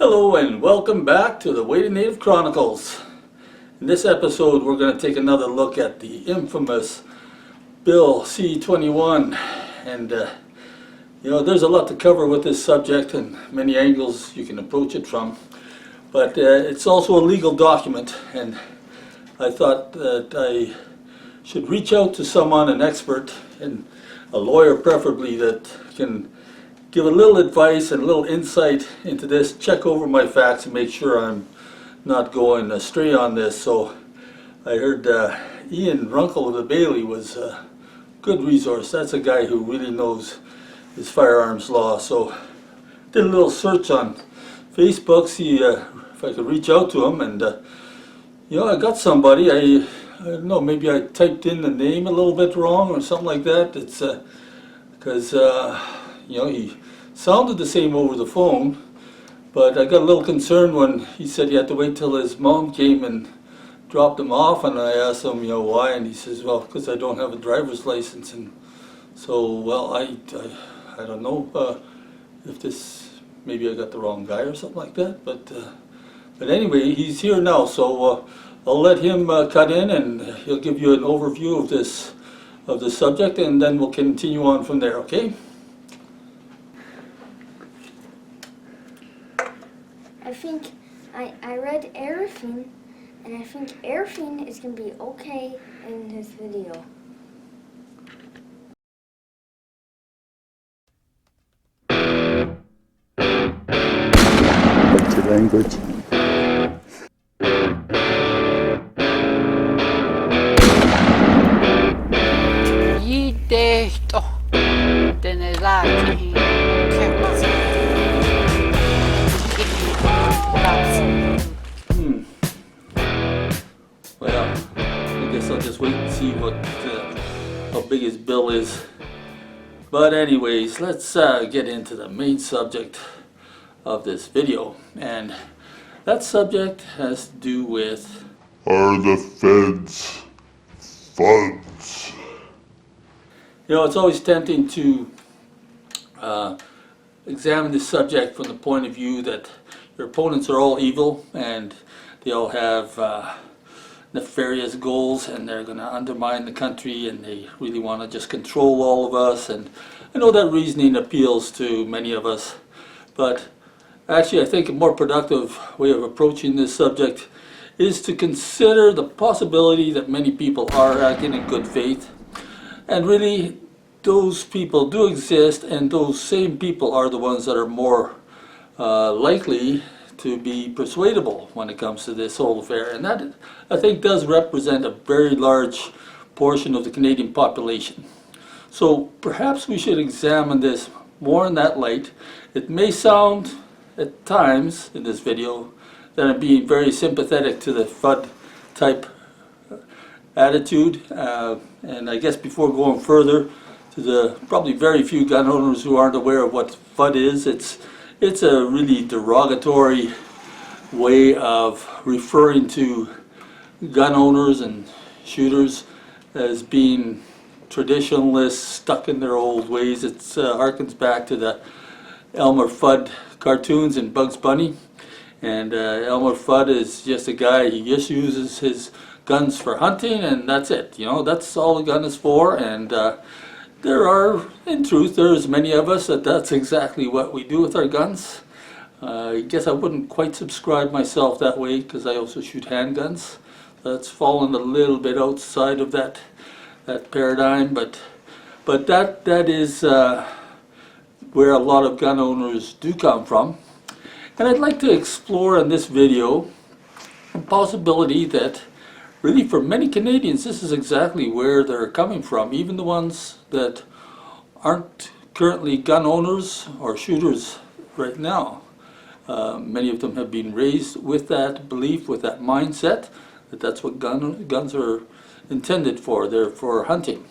Hello and welcome back to the Weighted Native Chronicles. In this episode we're going to take another look at the infamous Bill C-21, and there's a lot to cover with this subject and many angles you can approach it from, but it's also a legal document, and I thought that I should reach out to someone, an expert, and a lawyer preferably, that can give a little advice and a little insight into this, check over my facts and make sure I'm not going astray on this. So I heard Ian Runkle of the Bailey was a good resource. That's a guy who really knows his firearms law. So did a little search on Facebook, see if I could reach out to him, and I got somebody. I don't know, maybe I typed in the name a little bit wrong or something like that. It's because he sounded the same over the phone, but I got a little concerned when he said he had to wait till his mom came and dropped him off, and I asked him, why, and he says, well, because I don't have a driver's license. And so, well, I don't know if this, maybe I got the wrong guy or something like that, but anyway, he's here now, so I'll let him cut in, and he'll give you an overview of the subject, and then we'll continue on from there, okay? I think I read Arifin, and I think Arifin is going to be okay in this video. What's your language? Yidehto denelaki Well, I guess I'll just wait and see how big his bill is. But anyways, let's get into the main subject of this video, and that subject has to do with, are the feds Fudds? it's always tempting to examine this subject from the point of view that your opponents are all evil and they all have nefarious goals, and they're going to undermine the country, and they really want to just control all of us. And I know that reasoning appeals to many of us, but actually I think a more productive way of approaching this subject is to consider the possibility that many people are acting in good faith, and really those people do exist, and those same people are the ones that are more likely to be persuadable when it comes to this whole affair. And that, I think, does represent a very large portion of the Canadian population. So perhaps we should examine this more in that light. It may sound at times in this video that I'm being very sympathetic to the FUD type attitude, and I guess before going further, to the probably very few gun owners who aren't aware of what FUD is, it's a really derogatory way of referring to gun owners and shooters as being traditionalists, stuck in their old ways. It harkens back to the Elmer Fudd cartoons and Bugs Bunny. And Elmer Fudd is just a guy, he just uses his guns for hunting, and that's it. That's all the gun is for. And there are, in truth, there's many of us that's exactly what we do with our guns. I guess I wouldn't quite subscribe myself that way, because I also shoot handguns. That's fallen a little bit outside of that paradigm, but that is where a lot of gun owners do come from. And I'd like to explore in this video a possibility that really for many Canadians this is exactly where they're coming from, even the ones that aren't currently gun owners or shooters right now. Many of them have been raised with that belief, with that mindset, that that's what guns are intended for. They're for hunting.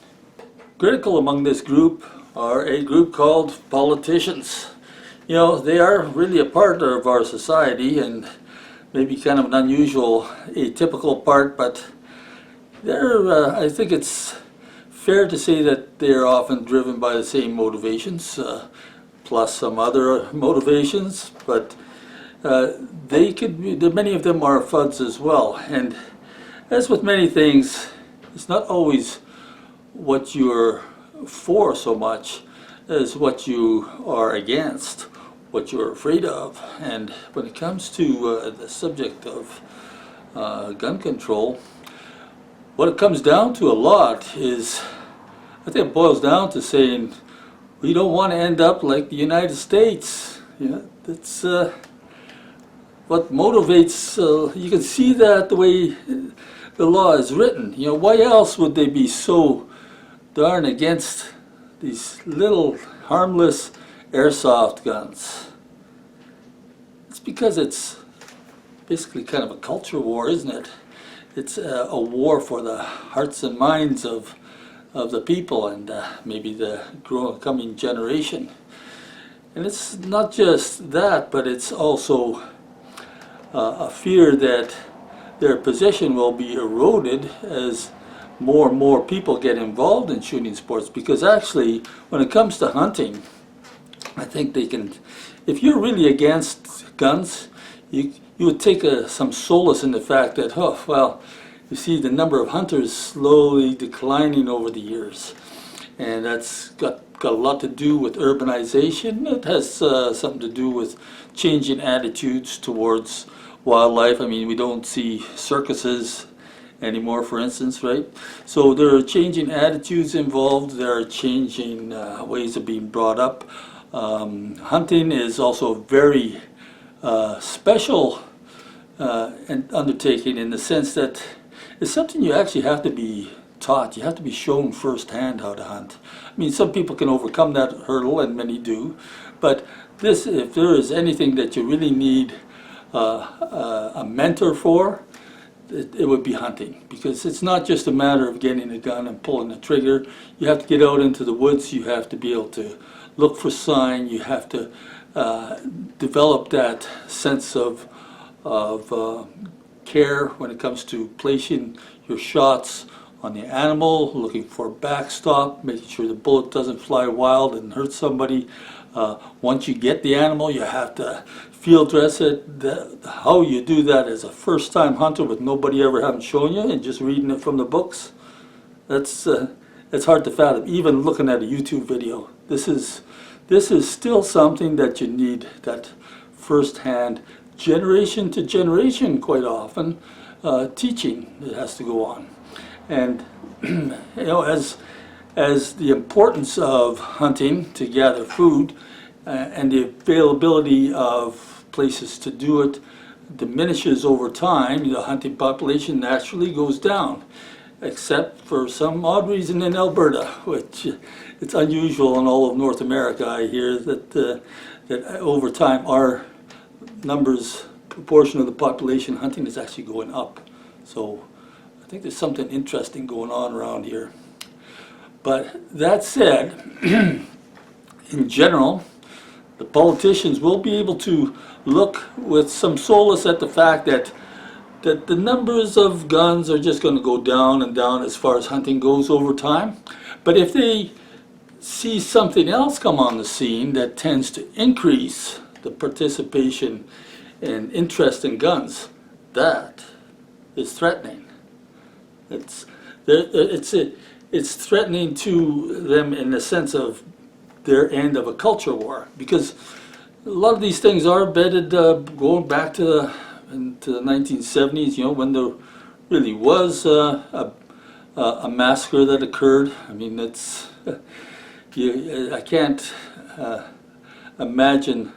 Critical among this group are a group called politicians. They are really a part of our society, and maybe kind of an unusual, atypical part, but I think it's fair to say that they're often driven by the same motivations, plus some other motivations. But many of them are Fudds as well. And as with many things, it's not always what you're for so much as what you are against, what you're afraid of. And when it comes to the subject of gun control, what it comes down to a lot is, I think it boils down to saying, we don't want to end up like the United States. That's what motivates, you can see that the way the law is written. Why else would they be so darn against these little harmless airsoft guns? It's because it's basically kind of a culture war, isn't it? It's a war for the hearts and minds of the people and maybe the coming generation. And it's not just that, but it's also a fear that their position will be eroded as more and more people get involved in shooting sports. Because actually, when it comes to hunting, I think they can, if you're really against guns, you would take some solace in the fact that, oh, well, you see the number of hunters slowly declining over the years. And that's got a lot to do with urbanization. It has something to do with changing attitudes towards wildlife. I mean, we don't see circuses anymore, for instance, right? So there are changing attitudes involved. There are changing ways of being brought up. Hunting is also a very special undertaking in the sense that it's something you actually have to be taught. You have to be shown firsthand how to hunt. I mean, some people can overcome that hurdle, and many do. But this, if there is anything that you really need a mentor for, it would be hunting. Because it's not just a matter of getting a gun and pulling the trigger. You have to get out into the woods. You have to be able to look for sign. You have to develop that sense of care when it comes to placing your shots on the animal, looking for a backstop, making sure the bullet doesn't fly wild and hurt somebody. Once you get the animal, you have to field dress it. How you do that as a first-time hunter with nobody ever having shown you and just reading it from the books, it's hard to fathom. Even looking at a YouTube video, this is still something that you need, that first-hand, generation to generation, quite often, teaching that has to go on. And as the importance of hunting to gather food and the availability of places to do it diminishes over time, the hunting population naturally goes down, except for some odd reason in Alberta, which it's unusual in all of North America. I hear that over time our proportion of the population hunting is actually going up. So I think there's something interesting going on around here. But that said, in general, the politicians will be able to look with some solace at the fact that the numbers of guns are just going to go down and down as far as hunting goes over time. But if they see something else come on the scene that tends to increase the participation and interest in guns, that is threatening. It's threatening to them in the sense of their end of a culture war, because a lot of these things are embedded going back to the 1970s, when there really was a massacre that occurred. I mean, I can't imagine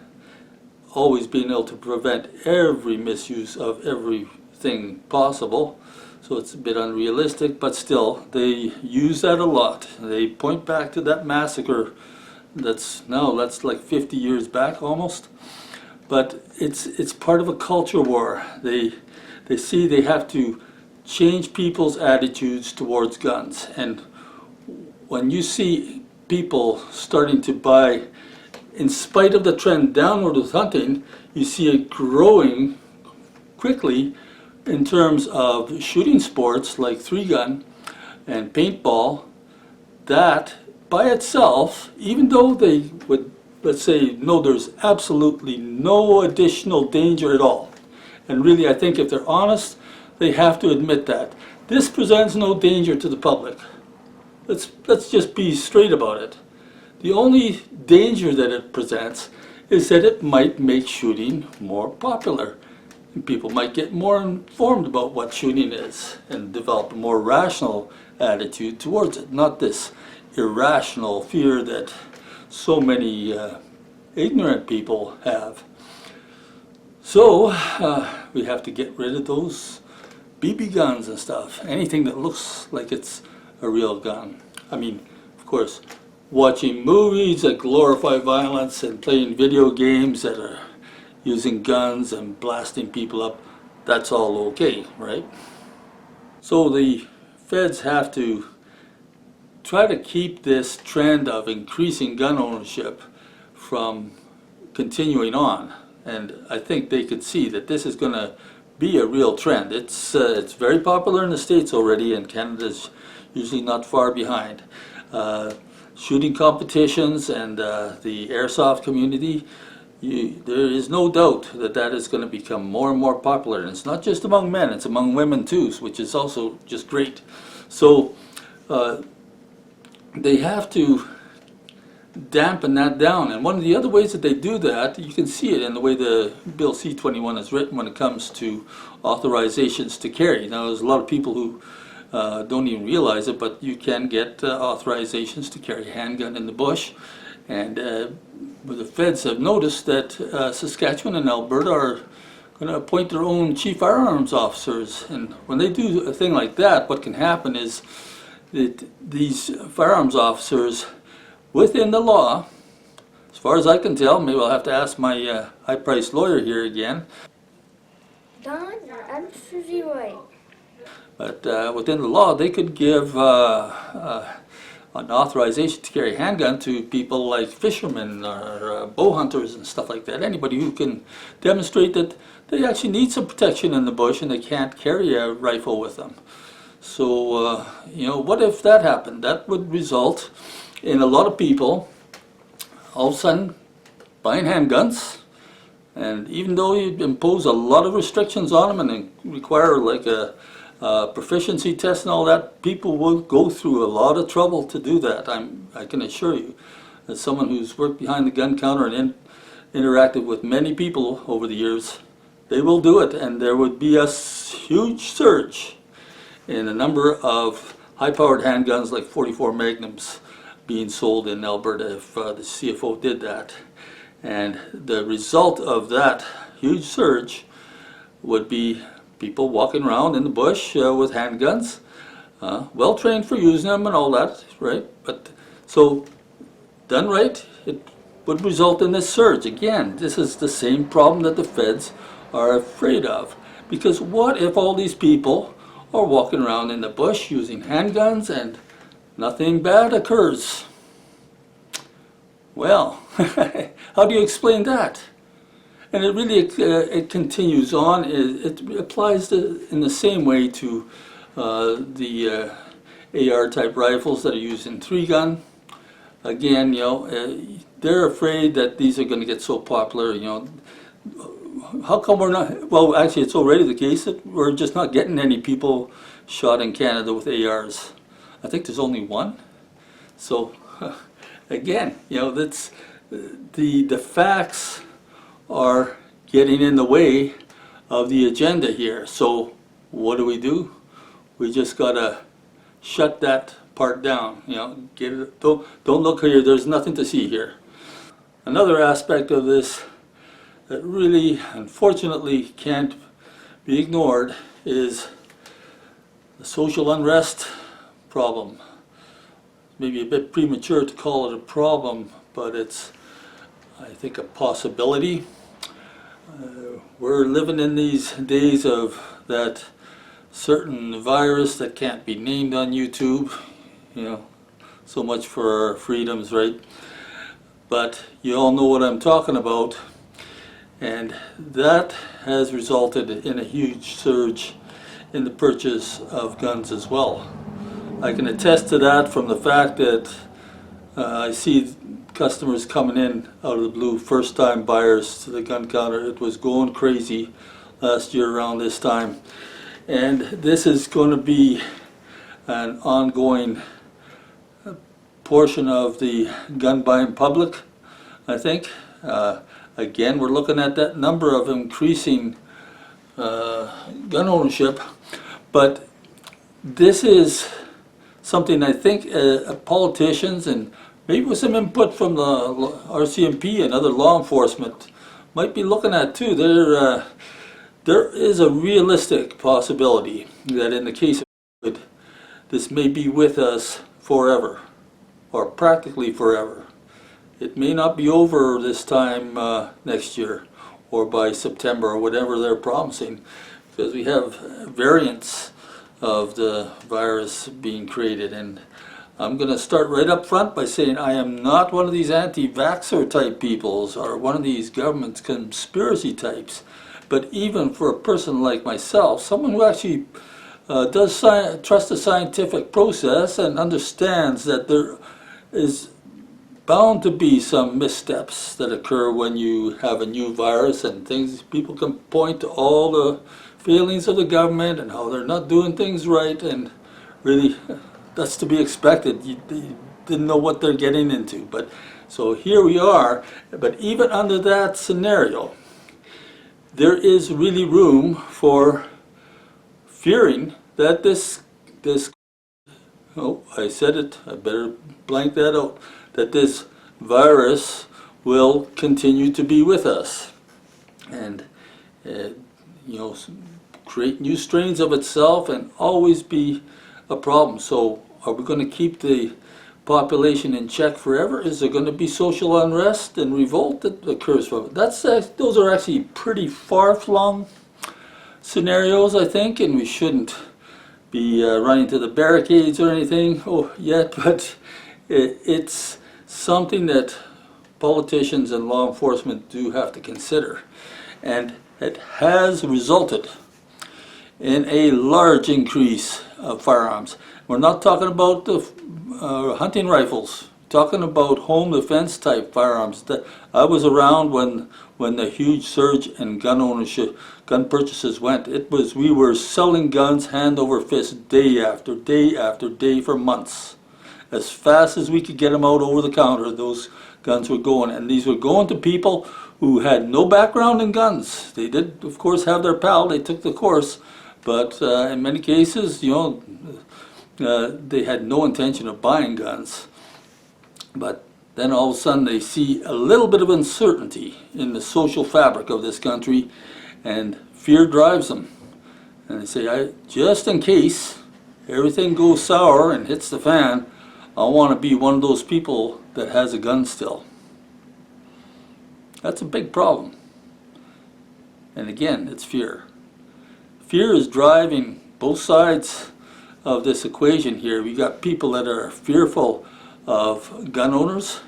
always being able to prevent every misuse of everything possible. So it's a bit unrealistic, but still, they use that a lot. They point back to that massacre that's like 50 years back almost. But it's part of a culture war. They see they have to change people's attitudes towards guns. And when you see people starting to buy, in spite of the trend downward with hunting, you see it growing quickly in terms of shooting sports like 3-gun and paintball. That by itself, even though they would let's say, no, there's absolutely no additional danger at all. And really, I think if they're honest, they have to admit that. This presents no danger to the public. Let's just be straight about it. The only danger that it presents is that it might make shooting more popular. And people might get more informed about what shooting is and develop a more rational attitude towards it, not this irrational fear that so many ignorant people have. So we have to get rid of those BB guns and stuff, anything that looks like it's a real gun. I mean, of course, watching movies that glorify violence and playing video games that are using guns and blasting people up, that's all okay, right? So the feds have to try to keep this trend of increasing gun ownership from continuing on. And I think they could see that this is going to be a real trend. It's very popular in the States already, and Canada's usually not far behind. Shooting competitions and the airsoft community, there is no doubt that that is going to become more and more popular. And it's not just among men, it's among women too, which is also just great. So they have to dampen that down. And one of the other ways that they do that, you can see it in the way the Bill C-21 is written when it comes to authorizations to carry. Now, there's a lot of people who don't even realize it, but you can get authorizations to carry a handgun in the bush. And the feds have noticed that Saskatchewan and Alberta are going to appoint their own chief firearms officers. And when they do a thing like that, what can happen is that these firearms officers, within the law, as far as I can tell, maybe I'll have to ask my high-priced lawyer here again. Don, I'm Susie White. But within the law, they could give an authorization to carry a handgun to people like fishermen or bow hunters and stuff like that. Anybody who can demonstrate that they actually need some protection in the bush and they can't carry a rifle with them. So, you know, what if that happened? That would result in a lot of people all of a sudden buying handguns. And even though you impose a lot of restrictions on them and require like a proficiency test and all that, people will go through a lot of trouble to do that. I can assure you, as someone who's worked behind the gun counter and interacted with many people over the years, they will do it, and there would be a huge surge in the number of high-powered handguns like 44 Magnums being sold in Alberta if the CFO did that. And the result of that huge surge would be people walking around in the bush with handguns, well trained for using them and all that, right? But so done right, it would result in this surge. Again, this is the same problem that the feds are afraid of. Because what if all these people are walking around in the bush using handguns and nothing bad occurs? Well, how do you explain that? And it really it continues on. It applies in the same way to the AR type rifles that are used in 3-gun. Again, you know, they're afraid that these are going to get so popular. You know, how come we're not? Well, actually, it's already the case that we're just not getting any people shot in Canada with ARs. I think there's only one. So, again, you know, that's the facts are getting in the way of the agenda here. So what do? We just gotta shut that part down. You know, get it. Don't look here. There's nothing to see here. Another aspect of this that really, unfortunately, can't be ignored is the social unrest problem. Maybe a bit premature to call it a problem, but it's, I think, a possibility. We're living in these days of that certain virus that can't be named on YouTube. You know, so much for our freedoms, right? But you all know what I'm talking about. And that has resulted in a huge surge in the purchase of guns as well. I can attest to that from the fact that I see customers coming in out of the blue, first-time buyers to the gun counter. It was going crazy last year around this time. And this is going to be an ongoing portion of the gun buying public, I think. Again, we're looking at that number of increasing gun ownership, but this is something I think politicians and maybe with some input from the RCMP and other law enforcement might be looking at too. There is a realistic possibility that in the case of COVID, this may be with us forever, or practically forever. It may not be over this time next year, or by September, or whatever they're promising, because we have variants of the virus being created. And I'm going to start right up front by saying I am not one of these anti-vaxxer type peoples or one of these government conspiracy types. But even for a person like myself, someone who actually does trust the scientific process and understands that there is bound to be some missteps that occur when you have a new virus and things, people can point to all the failings of the government and how they're not doing things right, and really that's to be expected. You didn't know what they're getting into. But so here we are. But even under that scenario, there is really room for fearing that this oh, I said it, I better blank that out, that this virus will continue to be with us and create new strains of itself and always be a problem. So are we going to keep the population in check forever? Is there going to be social unrest and revolt that occurs from it? Those are actually pretty far-flung scenarios, I think, and we shouldn't be running to the barricades or anything yet, but it's something that politicians and law enforcement do have to consider. And it has resulted in a large increase of firearms. We're not talking about the hunting rifles, we're talking about home defense type firearms. I was around when the huge surge in gun ownership, gun purchases went. We were selling guns hand over fist day after day after day for months. As fast as we could get them out over the counter, those guns were going. And these were going to people who had no background in guns. They did, of course, have their pal, they took the course, but in many cases, they had no intention of buying guns. But then all of a sudden they see a little bit of uncertainty in the social fabric of this country, and fear drives them. And they say, just in case everything goes sour and hits the fan, I want to be one of those people that has a gun still. That's a big problem. And again, it's fear. Fear is driving both sides of this equation here. We got people that are fearful of gun owners,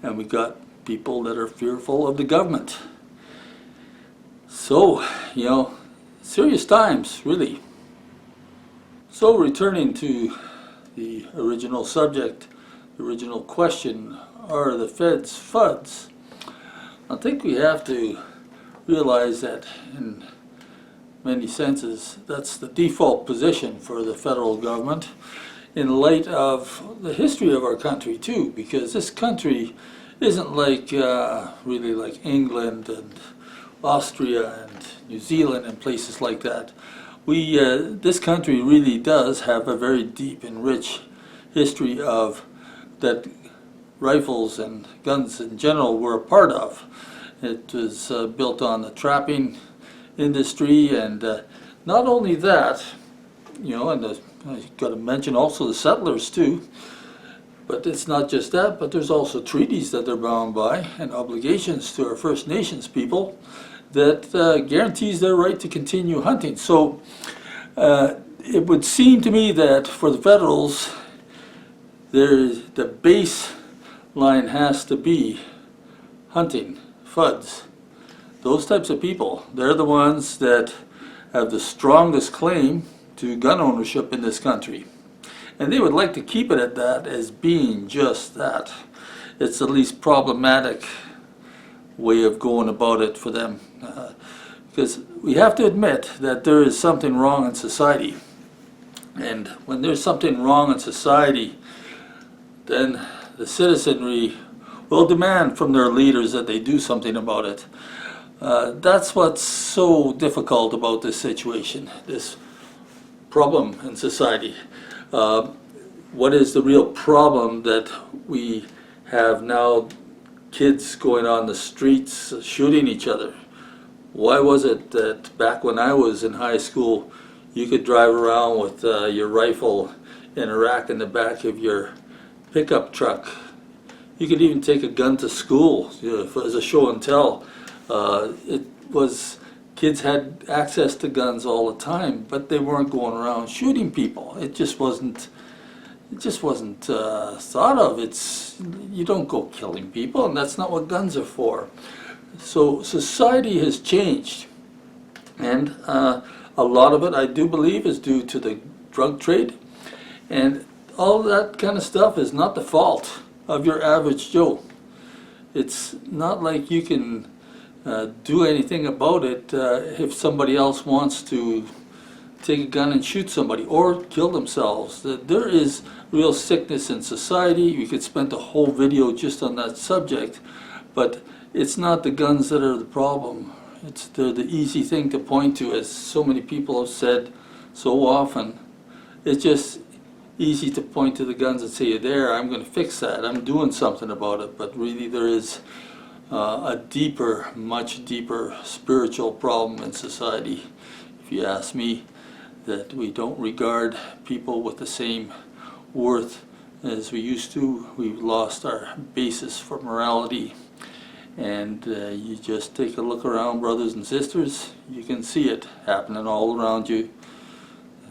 and we got people that are fearful of the government. So, serious times, really. So, returning to the original subject, the original question, are the feds Fudds? I think we have to realize that in many senses that's the default position for the federal government in light of the history of our country too, because this country isn't like really like England and Austria and New Zealand and places like that. This country really does have a very deep and rich history of that rifles and guns in general were a part of. It was built on the trapping industry, and not only that, and I've got to mention also the settlers too, but it's not just that, but there's also treaties that they're bound by and obligations to our First Nations people that guarantees their right to continue hunting. So it would seem to me that for the federals, the baseline has to be hunting, Fudds. Those types of people, they're the ones that have the strongest claim to gun ownership in this country. And they would like to keep it at that, as being just that. it's the least problematic way of going about it for them. Because we have to admit that there is something wrong in society. And when there's something wrong in society, then the citizenry will demand from their leaders that they do something about it. That's what's so difficult about this situation, this problem in society. What is the real problem that we have now? Kids going on the streets shooting each other. Why was it that back when I was in high school, you could drive around with your rifle in a rack in the back of your pickup truck? You could even take a gun to school, as a show and tell. Kids had access to guns all the time, but they weren't going around shooting people. It just wasn't thought of. You don't go killing people, and that's not what guns are for. So society has changed, and a lot of it, I do believe, is due to the drug trade, and all that kind of stuff is not the fault of your average Joe. It's not like you can do anything about it if somebody else wants to take a gun and shoot somebody or kill themselves. There is real sickness in society. We could spend a whole video just on that subject, but it's not the guns that are the problem. They're the easy thing to point to, as so many people have said so often. It's just easy to point to the guns and say, there, I'm going to fix that, I'm doing something about it. But really there is a deeper, much deeper spiritual problem in society, if you ask me, that we don't regard people with the same worth as we used to. We've lost our basis for morality. And you just take a look around, brothers and sisters, you can see it happening all around you.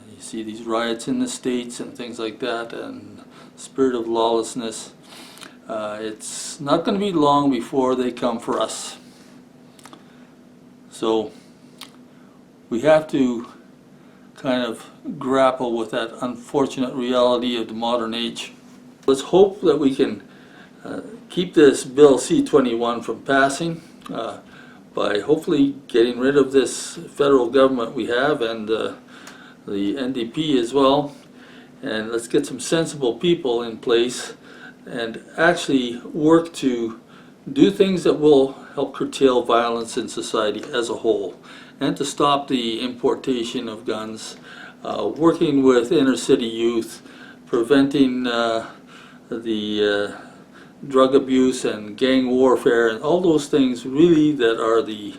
You see these riots in the States and things like that, and spirit of lawlessness. It's not going to be long before they come for us. So we have to kind of grapple with that unfortunate reality of the modern age. Let's hope that we can keep this Bill C-21 from passing by hopefully getting rid of this federal government we have, and the NDP as well. And let's get some sensible people in place and actually work to do things that will help curtail violence in society as a whole, and to stop the importation of guns, working with inner city youth, preventing the drug abuse and gang warfare, and all those things really that are the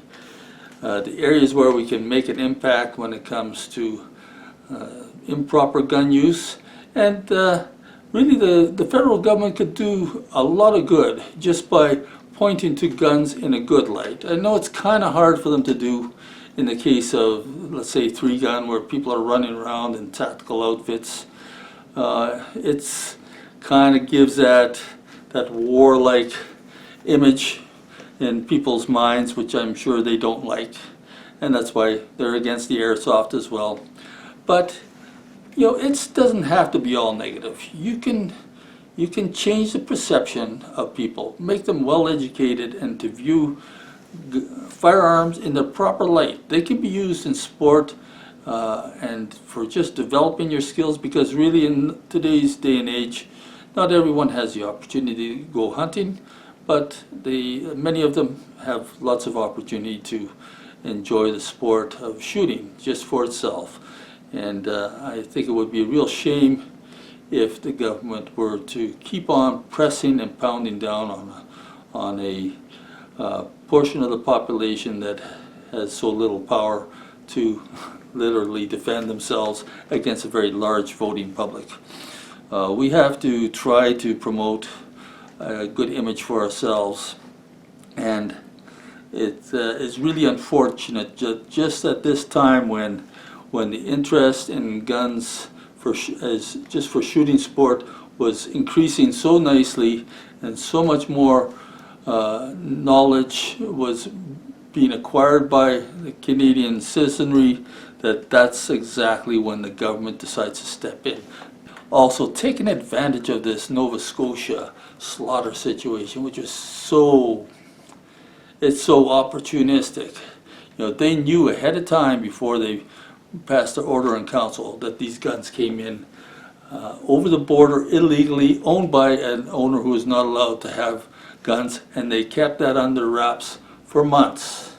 areas where we can make an impact when it comes to improper gun use. And really the federal government could do a lot of good just by pointing to guns in a good light. I know it's kind of hard for them to do in the case of, let's say, 3-gun, where people are running around in tactical outfits. It's kind of gives that warlike image in people's minds, which I'm sure they don't like, and that's why they're against the airsoft as well. But you know, it doesn't have to be all negative. You can change the perception of people, make them well educated, and to view firearms in the proper light. They can be used in sport and for just developing your skills, because really in today's day and age, not everyone has the opportunity to go hunting, but many of them have lots of opportunity to enjoy the sport of shooting just for itself. And I think it would be a real shame if the government were to keep on pressing and pounding down on a portion of the population that has so little power to literally defend themselves against a very large voting public. We have to try to promote a good image for ourselves, and it is really unfortunate just at this time when the interest in guns just for shooting sport was increasing so nicely, and so much more knowledge was being acquired by the Canadian citizenry, that's exactly when the government decides to step in. Also, taking advantage of this Nova Scotia slaughter situation, which is so, it's so opportunistic. You know, they knew ahead of time before they passed the order in council that these guns came in over the border illegally, owned by an owner who was not allowed to have guns, and they kept that under wraps for months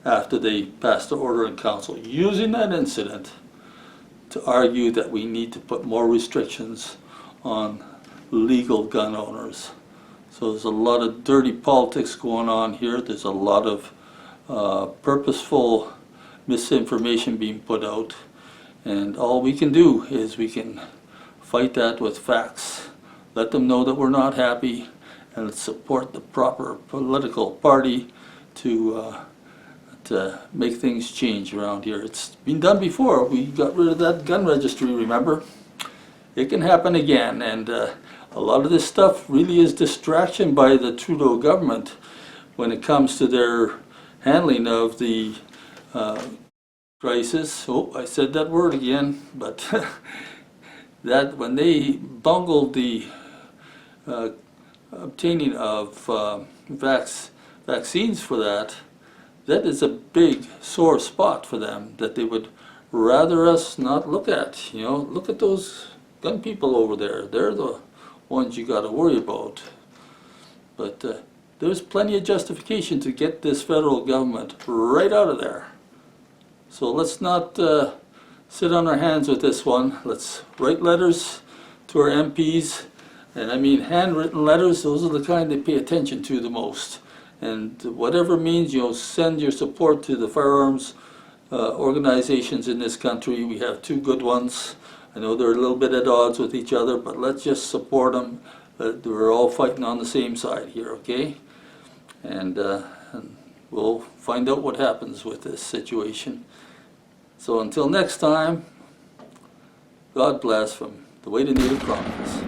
after they passed the order in council, using that incident to argue that we need to put more restrictions on legal gun owners. So there's a lot of dirty politics going on here. There's a lot of purposeful misinformation being put out, and all we can do is we can fight that with facts. Let them know that we're not happy, and support the proper political party to make things change around here. It's been done before. We got rid of that gun registry, remember? It can happen again, and a lot of this stuff really is distraction by the Trudeau government when it comes to their handling of the crisis. Oh, I said that word again, but that when they bungled the obtaining of vaccines for that, that is a big sore spot for them that they would rather us not look at. You know, look at those gun people over there. They're the ones you got to worry about. But there's plenty of justification to get this federal government right out of there. So let's not sit on our hands with this one. Let's write letters to our MPs, and I mean handwritten letters. Those are the kind they pay attention to the most. And whatever means, you know, send your support to the firearms organizations in this country. We have two good ones. I know they're a little bit at odds with each other, but let's just support them. We're all fighting on the same side here, okay? And we'll find out what happens with this situation. So until next time, God bless from the Way to Native Chronicles.